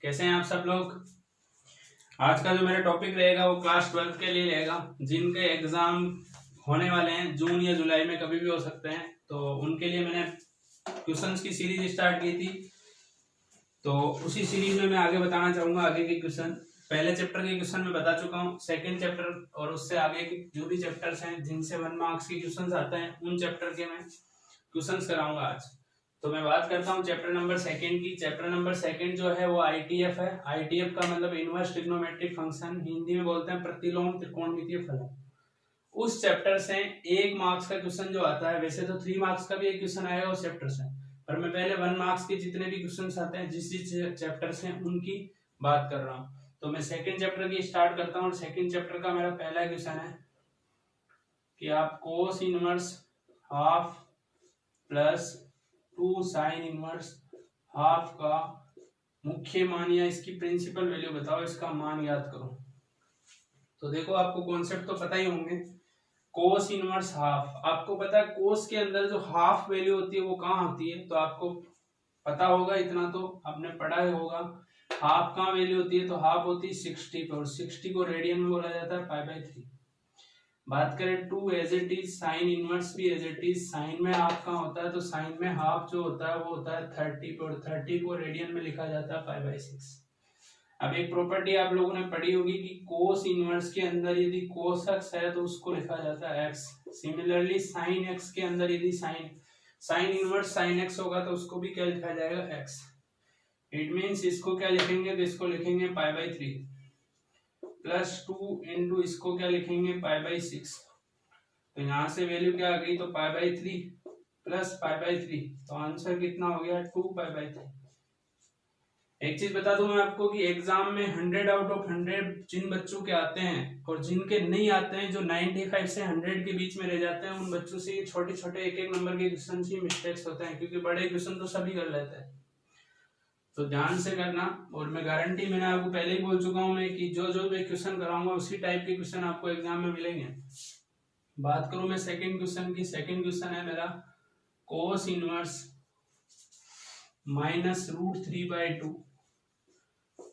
कैसे हैं आप सब लोग। आज का जो मेरा टॉपिक रहेगा वो क्लास 12 के लिए रहेगा, जिनके एग्जाम होने वाले हैं जून या जुलाई में, कभी भी हो सकते हैं। तो उनके लिए मैंने क्वेश्चंस की सीरीज स्टार्ट की थी, तो उसी सीरीज में मैं आगे बताना चाहूंगा आगे के क्वेश्चन। पहले चैप्टर के क्वेश्चन मैं बता चुका हूँ, सेकंड चैप्टर और उससे आगे के जो भी चैप्टर्स हैं जिनसे 1 मार्क्स के क्वेश्चन आते हैं उन चैप्टर के मैं क्वेश्चन कराऊंगा आज। तो मैं बात करता हूँ चैप्टर नंबर सेकंड की। चैप्टर नंबर सेकंड जो है वो आईटीएफ है। आईटीएफ का मतलब इनवर्स ट्रिग्नोमेट्रिक फंक्शन, हिंदी में बोलते हैं प्रतिलोम त्रिकोणमितीय फलन। उस चैप्टर से 1 मार्क्स का क्वेश्चन जो आता है, वैसे तो 3 मार्क्स का भी एक क्वेश्चन आएगा उस चैप्टर से, पर मैं पहले 1 मार्क्स के जितने भी क्वेश्चन आते हैं जिस चैप्टर से उनकी बात कर रहा हूँ। तो मैं सेकंड चैप्टर की स्टार्ट करता हूँ। सेकंड चैप्टर का मेरा पहला क्वेश्चन है कि आप cos inverse half plus 2 sine inverse half का मुख्य मान या इसकी प्रिंसिपल वैल्यू बताओ, इसका मान याद करो। तो देखो, आपको कॉन्सेप्ट तो पता ही होंगे। कोस इनवर्स हाफ, आपको पता है कोस के अंदर जो हाफ वैल्यू होती है वो कहाँ होती है, तो आपको पता होगा, इतना तो आपने पढ़ा ही होगा। हाफ कहाँ वैल्यू होती है, तो हाफ होती है 60 पे, और 60 को रेडियन में बोला जाता है π/3। बात करें 2 as it is, sine inverse भी एज इट इज, साइन में हाफ कहाँ होता है, तो साइन में हाफ जो होता है वो होता है 30 पे, और 30 को रेडियन में लिखा जाता है π/6। अब एक प्रॉपर्टी आप लोगों ने पढ़ी होगी कि कोस इनवर्स के अंदर यदि कोस एक्स है तो उसको लिखा जाता है एक्स। सिमिलरली साइन एक्स के अंदर यदि साइन इनवर्स साइन एक्स होगा तो उसको भी क्या लिखा जाएगा, एक्स। इट मीन्स इसको क्या लिखेंगे, तो इसको लिखेंगे π/3 प्लस 2 इंटू इसको क्या लिखेंगे π/6। तो यहाँ से वैल्यू क्या आ गई, तो π/3 प्लस π/3, तो आंसर कितना हो गया, 2π/3। एक चीज बता दूं मैं आपको कि एग्जाम में 100 आउट ऑफ 100 जिन बच्चों के आते हैं और जिनके नहीं आते हैं, जो 95 से 100 के बीच में रह जाते हैं, उन बच्चों से ये छोटे छोटे एक एक नंबर के क्वेश्चन ही मिस्टेक्स होते हैं, क्योंकि बड़े क्वेश्चन तो सभी कर लेते हैं। तो ध्यान से करना, और मैं गारंटी, मैंने आपको पहले ही बोल चुका हूं मैं कि जो जो मैं क्वेश्चन कराऊंगा उसी टाइप के क्वेश्चन आपको एग्जाम में मिलेंगे। बात करूं मैं सेकंड क्वेश्चन की। सेकंड क्वेश्चन है मेरा कोस इनवर्स -√3/2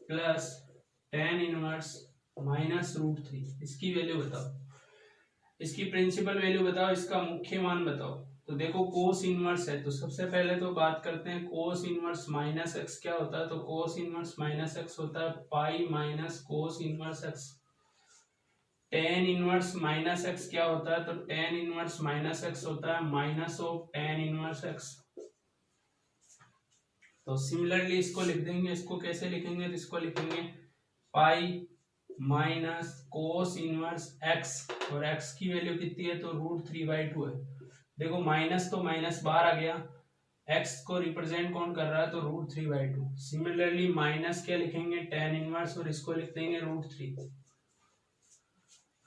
प्लस tan इनवर्स -√3, इसकी वैल्यू बताओ, इसकी प्रिंसिपल वैल्यू बताओ, इसका मुख्य मान बताओ। तो देखो, कोस इनवर्स है तो सबसे पहले तो बात करते हैं कोस इनवर्स -x क्या होता है, तो कोस इनवर्स -x होता है पाई minus cos inverse x। tan inverse -x क्या होता है, तो tan इनवर्स -x होता है minus of tan inverse x। तो सिमिलरली इसको लिख देंगे, इसको कैसे लिखेंगे, तो इसको लिखेंगे पाई माइनस कोस इनवर्स x, और x की वैल्यू कितनी है, तो √3/2 है। देखो, माइनस तो माइनस बाहर आ गया, x को रिप्रेजेंट कौन कर रहा है, तो √3/2। सिमिलरली माइनस क्या लिखेंगे, tan इनवर्स, और इसको लिख देंगे √3।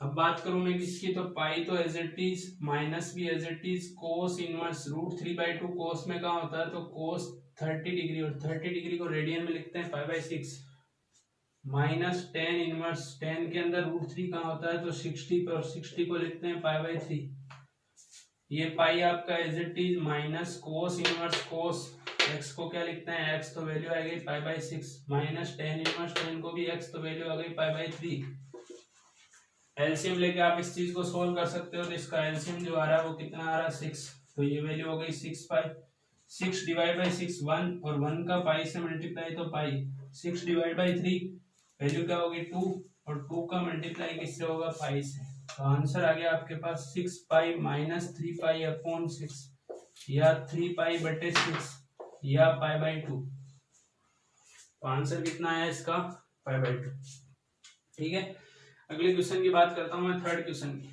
अब बात करूं मैं किसकी, तो पाई तो एज इट इज, माइनस भी as it is, cos inverse √3/2, cos में कहाँ होता है, तो कोस 30 डिग्री, और 30 डिग्री को रेडियन में लिखते हैं π/6, माइनस tan इनवर्स, tan के अंदर √3 कहाँ होता है, तो 60 पे, और 60 को लिखते हैं π/3। ये पाई आपका as it is minus cos inverse cos, x को क्या लिखते हैं, x, तो वैल्यू आ गई π/6, माइनस tan इनवर्स tan को भी x, तो वैल्यू आ गई π/3। एलसीएम लेके आप इस चीज को सोल्व कर सकते हो, तो इसका एलसीएम जो आ रहा है वो कितना आ रहा है, 6। तो ये वैल्यू हो गई 6π, 6 डिवाइड बाई 6 1, और 1 का पाई से मल्टीप्लाई तो पाई, 6 डिवाइड बाई 3 वैल्यू क्या होगी 2, और 2 का मल्टीप्लाई किससे होगा, पाई से। तो आंसर आ गया आपके पास 6π माइनस 3π/6, या 3π/6, या π/2। तो आंसर कितना आया इसका, π/2। ठीक है, अगले क्वेश्चन की बात करता हूं मैं, थर्ड क्वेश्चन की।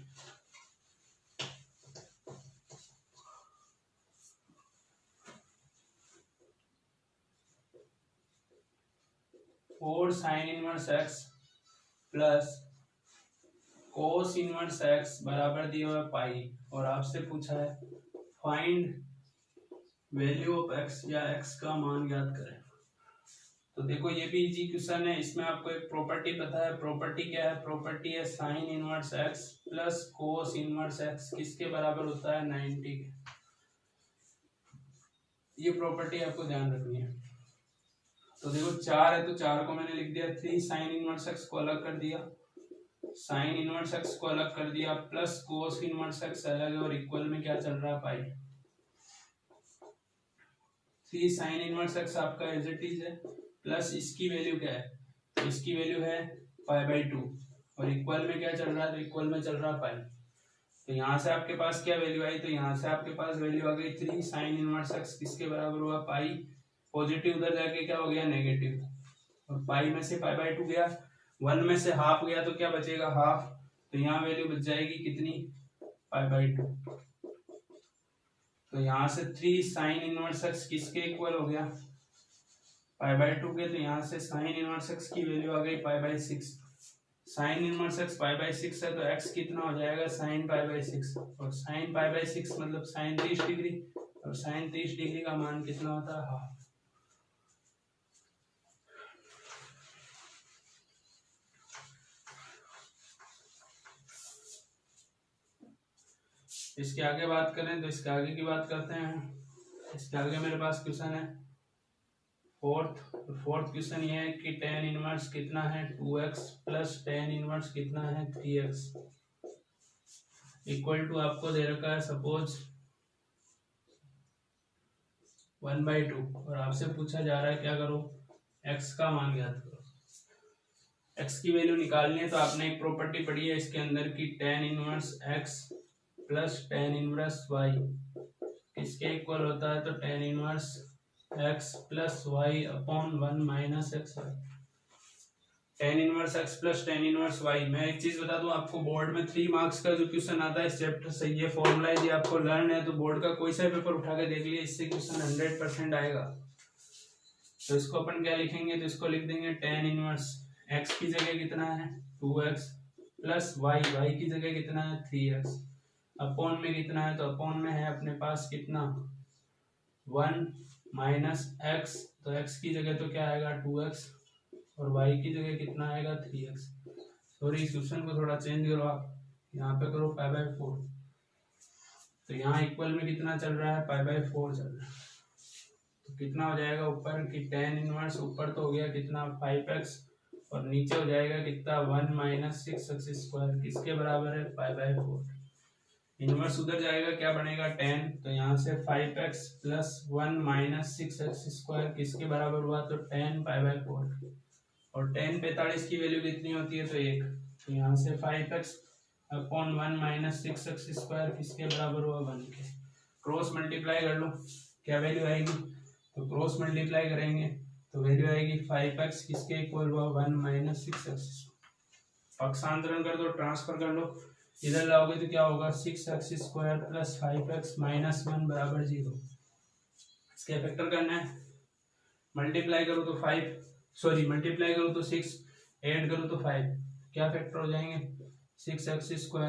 और sine inverse x plus cos inverse x बराबर दिया हुआ पाई, और आपसे पूछा है फाइंड वैल्यू ऑफ x, या x का मान ज्ञात करें। तो देखो, ये भी इजी क्वेश्चन है। इसमें आपको एक प्रॉपर्टी पता है, प्रॉपर्टी क्या है, प्रॉपर्टी है sine inverse x plus cos inverse x किसके बराबर होता है, 90 के। ये प्रॉपर्टी आपको ध्यान रखनी है। तो देखो 4 है तो 4 को मैंने लिख दिया 3 साइन इनवर्स एक्स को अलग कर दिया, साइन इनवर्स एक्स को अलग कर दिया, प्लस कोस इनवर्स एक्स अलग है और इक्वल में क्या चल रहा है पाई। 3 साइन इनवर्स एक्स आपका एज इट इज है, प्लस इसकी वैल्यू क्या है, तो इसकी वैल्यू है पाई/2 और इक्वल में क्या चल रहा है, तो इक्वल में चल रहा है पाई। तो यहाँ से आपके पास क्या वैल्यू आई, तो यहाँ से आपके पास वैल्यू आ गई 3 साइन इनवर्स एक्स किसके बराबर हुआ पाई, पॉजिटिव उधर जाके क्या हो गया नेगेटिव, और पाई में से पाई/2 गया, 1 में से हाफ गया तो क्या बचेगा हाफ, तो यहाँ वैल्यू बच जाएगी कितनी पाई/2। तो यहाँ से 3 साइन इनवर्स एक्स किसके इक्वल हो गया पाई/2 के, तो यहाँ से साइन इनवर्स एक्स की वैल्यू आ गई पाई/6, साइन इनवर्स एक्स पाई/6 है तो एक्स कितना हो जाएगा साइन पाई/6, और साइन पाई/6 मतलब साइन 30 डिग्री, और साइन 30 डिग्री का मान कितना होता है हाफ। इसके आगे बात करें तो इसके आगे की बात करते हैं। इसके आगे मेरे पास क्वेश्चन है फोर्थ क्वेश्चन ये है कि tan इनवर्स कितना है 2x प्लस tan इनवर्स कितना है 3x इक्वल टू आपको दे रखा है सपोज 1/2 और आपसे पूछा जा रहा है क्या करो x का मान ज्ञात करो। x की वैल्यू निकालनी है तो आपने एक प्रॉपर्टी पढ़ी है इसके अंदर की tan inverse x plus tan inverse y किसके इक्वल होता है, तो tan inverse x plus y upon 1 minus x y. tan inverse x plus tan inverse y, मैं एक चीज बता दूं आपको, बोर्ड में 3 मार्क्स का जो क्वेश्चन आता है इस चैप्टर से, ये फॉर्मूला यदि आपको लर्न है तो बोर्ड का कोई सा पेपर उठा के देख लिए, इससे क्वेश्चन 100% आएगा। तो इसको अपन क्या लिखेंगे, तो इसको लिख देंगे tan इनवर्स x की जगह कितना है 2x प्लस y की जगह कितना है 3x, अपॉन में कितना है, तो अपॉन में है अपने पास कितना 1 माइनस एक्स, तो x की जगह तो क्या आएगा 2x और y की जगह कितना आएगा 3x। सॉरी इस क्वेश्चन को थोड़ा चेंज करो, आप यहाँ पे करो पाई/4, तो यहाँ इक्वल में कितना चल रहा है पाई/4 चल रहा है, तो कितना हो जाएगा ऊपर की tan इनवर्स ऊपर तो हो गया कितना 5x और नीचे हो जाएगा कितना 1 माइनस 6x² किसके बराबर है पाई/4। इनवर्स उधर जाएगा क्या बनेगा tan, तो यहाँ से 5x प्लस 1 माइनस 6x² किसके बराबर हुआ, तो tan पाई/4 और tan 45 की वैल्यू कितनी होती है तो 1, तो यहाँ से 5x अपॉन 1 माइनस 6x² किसके बराबर हुआ 1 के। क्रॉस मल्टीप्लाई कर लो क्या वैल्यू आएगी, तो क्रॉस मल्टीप्लाई करेंगे तो वैल्यू आएगी 5x किसके इक्वल हुआ 1 माइनस 6x, पक्षांतरण कर दो ट्रांसफर कर लो, इधर लाओगे तो क्या होगा 6x² प्लस 5x माइनस 1 बराबर 0। इसके फैक्टर करना है, मल्टीप्लाई करो तो मल्टीप्लाई करो तो 6, ऐड करो तो 5, क्या फैक्टर हो जाएंगे 6x²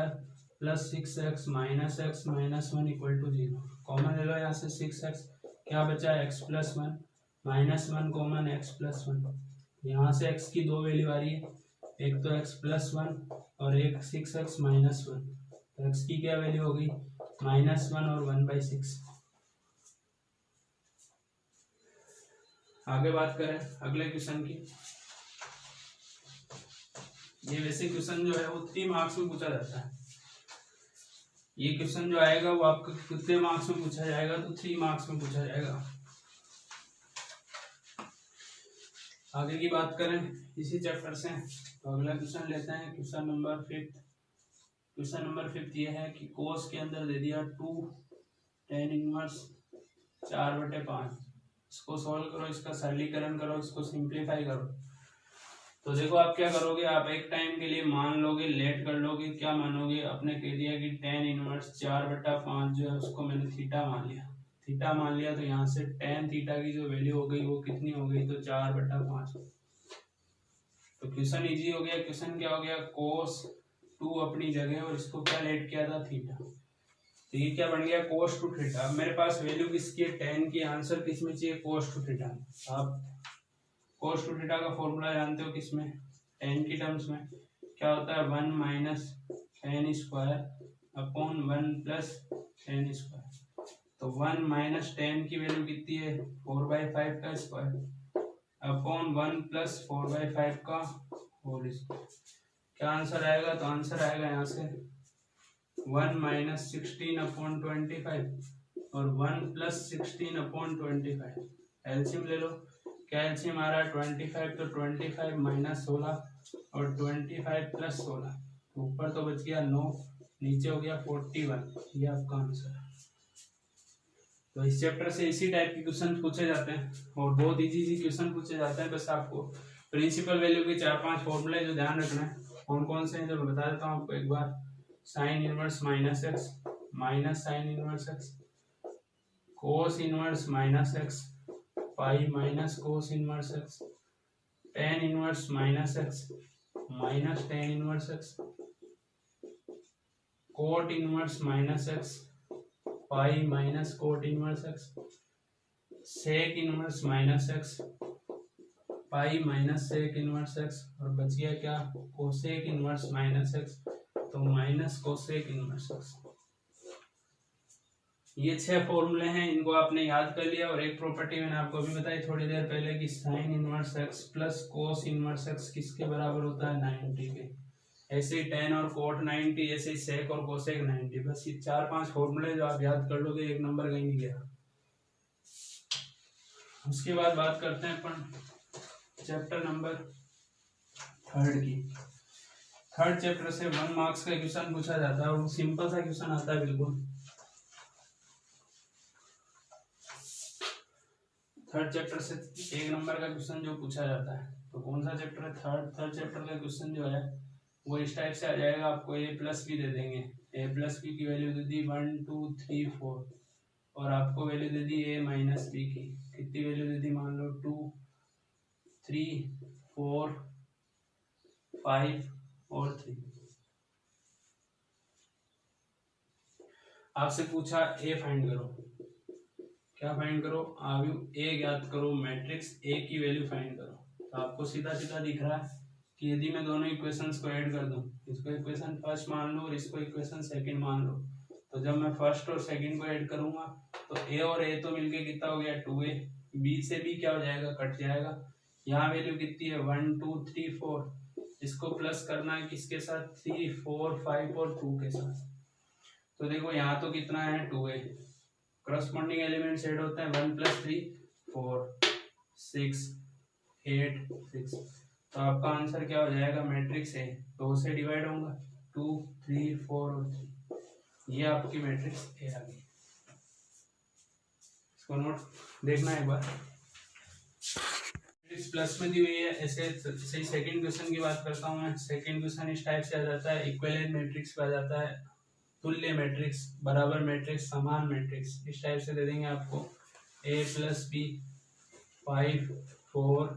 plus 6x minus x minus 1 equal to 0। Common ले लो यहाँ से 6x, क्या बचा x plus 1 minus 1 common x plus 1, यहाँ से x की दो वैल्यू आ रही है, एक तो x प्लस 1 और एक 6x माइनस 1, तो x की क्या वैल्यू होगी -1 और 1/6। आगे बात करें अगले क्वेश्चन की, ये वैसे क्वेश्चन जो है वो 3 मार्क्स में पूछा जाता है। ये क्वेश्चन जो आएगा वो आपको कितने मार्क्स में पूछा जाएगा, तो 3 मार्क्स में पूछा जाएगा। आगे की बात करें इसी चैप्टर से तो अगला क्वेश्चन लेते हैं क्वेश्चन नंबर 5। क्वेश्चन नंबर 5 ये है कि कोस के अंदर दे दिया 2 tan इनवर्स 4/5, इसको सॉल्व करो, इसका सरलीकरण करो, इसको सिंप्लीफाई करो। तो देखो आप क्या करोगे, आप एक टाइम के लिए मान लोगे, लेट कर लोगे, क्या मानोगे, आपने कह दिया कि tan इनवर्स 4/5 जो है उसको मैंने थीटा मान लिया, तो यहाँ से tan थीटा की जो वैल्यू हो गई वो कितनी हो गई, तो 4/5। तो क्वेश्चन इजी हो गया। क्वेश्चन क्या हो गया, cos 2 अपनी जगह और इसको क्या लेट किया था थीटा, तो ये क्या बन गया cos 2 थीटा। अब मेरे पास वैल्यू किसकी है tan की, आंसर किसमें चाहिए cos 2 थीटा। आप cos 2 थीटा का फॉर्मूला जानते हो किसमें, tan की टर्म्स में क्या होता है 1 minus tan square upon 1 plus tan square. तो 1 माइनस tan की वैल्यू कितनी है 4/5 का स्क्वायर, अपॉन 1 प्लस 4/5 का होल स्क्वायर। क्या आंसर आएगा? तो आंसर आएगा यहाँ से 1 माइनस 16/25 और 1 प्लस 16/25। एलसीएम ले लो। क्या एलसीएम आ रहा है? 25, तो 25 माइनस 16 और 25 प्लस 16, ऊपर तो बच गया 9, नीचे हो गया 41। ये आपका आंसर है। तो इस चैप्टर से इसी टाइप के क्वेश्चन पूछे जाते हैं और बहुत इजी क्वेश्चन पूछे जाते हैं। बस आपको प्रिंसिपल वैल्यू के 4-5 फॉर्मूले जो ध्यान रखना है, कौन कौन से हैं जो मैं बता देता हूँ आपको एक बार। Sine inverse minus x, minus sine inverse x, cos inverse minus x, pi minus cos inverse x, tan inverse minus x, minus tan inverse x, cot inverse minus x, pi minus cot inverse x, sec inverse minus x, pi minus sec inverse x, और बच गया क्या? Cosec inverse minus x, तो minus cosec inverse x. ये 6 फॉर्मूले हैं, इनको आपने याद कर लिया। और एक प्रॉपर्टी मैंने आपको अभी बताई थोड़ी देर पहले कि sign inverse x plus cos inverse x किसके बराबर होता है? 90 के। ऐसे ही टेन और कोट 90, ऐसे ही सेक और कोसेक 90। बस ये 4-5 फॉर्मूले जो आप याद कर लोगे, एक नंबर कहीं नहीं गया। उसके बाद बात करते हैं अपन चैप्टर नंबर 3 की। 3rd चैप्टर से 1 मार्क्स का क्वेश्चन पूछा जाता है और सिंपल सा क्वेश्चन आता है बिल्कुल। 3rd चैप्टर से 1 नंबर का क्वेश्चन जो पूछा जाता है, तो कौन सा चैप्टर है? 3rd चैप्टर का क्वेश्चन जो है वो इस टाइप से आ जाएगा। आपको a प्लस बी दे देंगे, a प्लस बी की वैल्यू दे दी 1 2 3 4, और आपको वैल्यू दे दी a माइनस बी की। कितनी वैल्यू दे दी? मान लो 2 3 4 5 और 3। आपसे पूछा a फाइंड करो। क्या फाइंड करो? आयु a ज्ञात करो, मैट्रिक्स a की वैल्यू फाइंड करो। तो आपको सीधा सीधा दिख रहा है कि यदि मैं दोनों इक्वेशंस को ऐड कर दूं, इसको इक्वेशन फर्स्ट मान लो और इसको इक्वेशन सेकंड मान लो, तो जब मैं फर्स्ट और सेकंड को ऐड करूंगा तो a और a तो मिलके कितना हो गया? 2a। b से b क्या हो जाएगा? कट जाएगा। यहाँ वैल्यू कितनी है? 1 2 3 4। इसको प्लस करना है किसके साथ? 3 4 5 और 2 के साथ। तो देखो यहाँ तो कितना है? 2a। करस्पॉन्डिंग एलिमेंट्स ऐड होते हैं 1 + 3 4 6 8 6। तो आपका आंसर क्या हो जाएगा? मैट्रिक्स है, 2 से डिवाइड होगा 2 3 4 और 3। ये आपकी मैट्रिक्स ए आ गई। इसको नोट देखना एक बार। मैट्रिक्स प्लस में दी हुई है। ऐसे सेकंड क्वेश्चन की बात करता हूँ मैं। सेकंड क्वेश्चन इस टाइप से आ जाता है, इक्विवेलेंट मैट्रिक्स पे आ जाता है, तुल्य मैट्रिक्स, बराबर मैट्रिक्स, समान मैट्रिक्स। इस टाइप से दे देंगे आपको a + b 5 4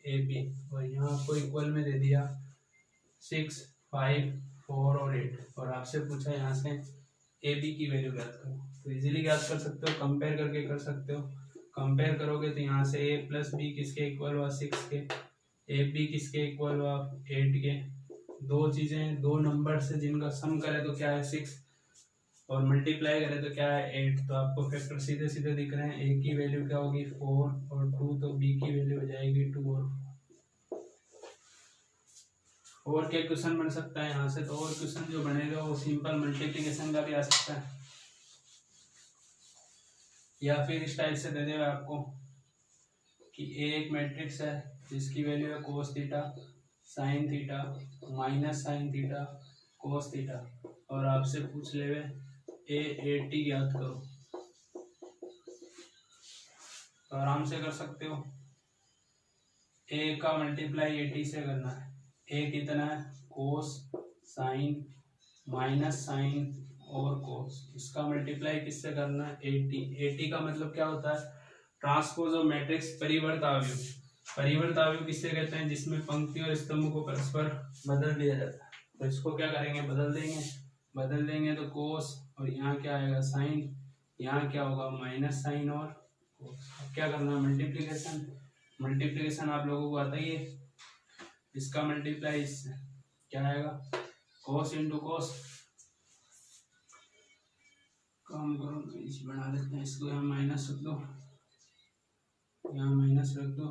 ab, और यहाँ आपको इक्वल में दे दिया 6 5 4 और 8, और आपसे पूछा यहाँ से ab की वैल्यू ज्ञात करो। तो इजीली ज्ञात कर सकते हो, कंपेयर करके कर सकते हो। कंपेयर करोगे तो यहाँ से a + b किसके इक्वल हुआ? 6 के। ab किसके इक्वल हुआ? 8 के। दो चीजें, दो नंबर से जिनका सम करे तो क्या है? 6, और मल्टीप्लाई करें तो क्या है? 8। तो आपको फैक्टर सीधे सीधे दिख रहे हैं। a की वैल्यू क्या होगी? 4 और 2, तो b की वैल्यू हो जाएगी 2 और 4। और क्या क्वेश्चन बन सकता है यहाँ से? तो और क्वेश्चन जो बनेगा वो सिंपल मल्टीप्लिकेशन का भी आ सकता है, या फिर इस टाइप से दे देगा आपको कि a एक मैट्रिक्स है जिसकी वैल्यू है cos theta sin theta minus sin theta cos theta, और आपसे पूछ लेवे a80 ज्ञात करो। तो आराम से कर सकते हो। a का मल्टीप्लाई 80 से करना है। a कितना है? cos sin माइनस sin और cos, इसका मल्टीप्लाई किससे करना है? 80। 80 का मतलब क्या होता है? ट्रांसपोज ऑफ मैट्रिक्स, परिवर्त अवयव। परिवर्त अवयव किससे कहते हैं? जिसमें पंक्ति और स्तंभ को परस्पर बदल दिया जाता है। तो इसको क्या करेंगे? बदल देंगे तो cos, और यहाँ क्या आएगा? sin, यहाँ क्या होगा? माइनस sin और cos। अब क्या करना है? मल्टीप्लिकेशन आप लोगों को आता ही है। इसका मल्टीप्लाई इससे क्या आएगा? cos × cos। काम करो तो इसी बना देते हैं इसको, यहाँ माइनस रख दो, यहाँ माइनस रख दो,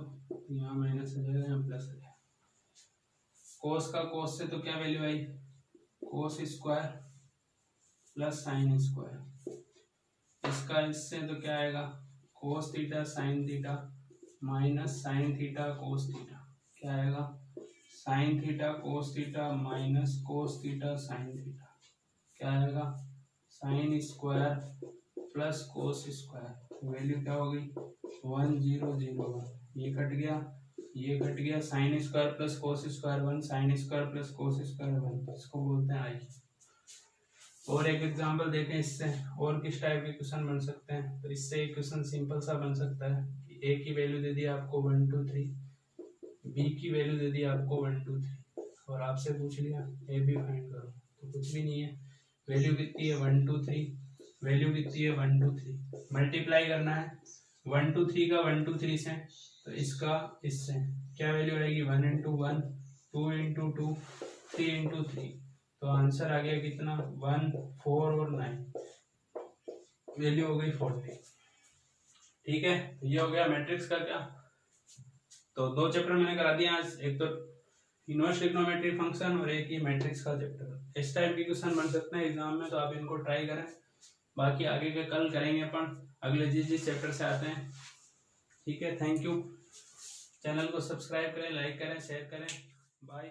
यहाँ माइनस हो जाएगा, यहाँ प्लस हो जाएगा। कोस का कोस से तो क्या वैल्यू आई, cos square plus sine square. इसका इससे तो क्या आएगा, cos theta sine theta minus sine theta cos theta. क्या आएगा, sine theta cos theta minus cos theta sine theta. क्या आएगा, sine square plus cos square. Value क्या होगी, 1001। ये कट गया, ये कट गया। Sine square plus cos square 1, sine square plus cos square 1, इसको बोलते हैं आई। और एक एग्जांपल देखें इससे, और किस टाइप के क्वेश्चन बन सकते हैं। तो इससे एक क्वेश्चन सिंपल सा बन सकता है कि ए की वैल्यू दे दी आपको 1 2 3, बी की वैल्यू दे दी आपको 1 2 3, और आपसे पूछ लिया ए बी फाइंड करो, तो कुछ भी नहीं है। वैल्यू कितनी है 1 2 3, वैल्यू कितनी है 1 2 3। मल्टीप्लाई करना है 1 2 3 का 1 2 3 से, तो इसका इससे क्या वैल्यू आएगी, 1 इंटू 1, 2 इंटू 2, 3 इंटू 3। तो आंसर आ गया कितना, 1 4 और 9, वैल्यू हो गई 40। ठीक है, ये हो गया मैट्रिक्स का क्या। तो 2 चैप्टर मैंने करा दिया आज, एक तो इनवर्स ट्रिग्नोमेट्री फंक्शन और एक ही मैट्रिक्स का चैप्टर। इस टाइप के क्वेश्चन बन सकते हैं एग्जाम में, तो आप इनको ट्राई करें। बाकी आगे के कल करेंगे अपन, अगले जिस चैप्टर से आते हैं। ठीक है, थैंक यू। चैनल को सब्सक्राइब करें, लाइक करें, शेयर करें। बाय।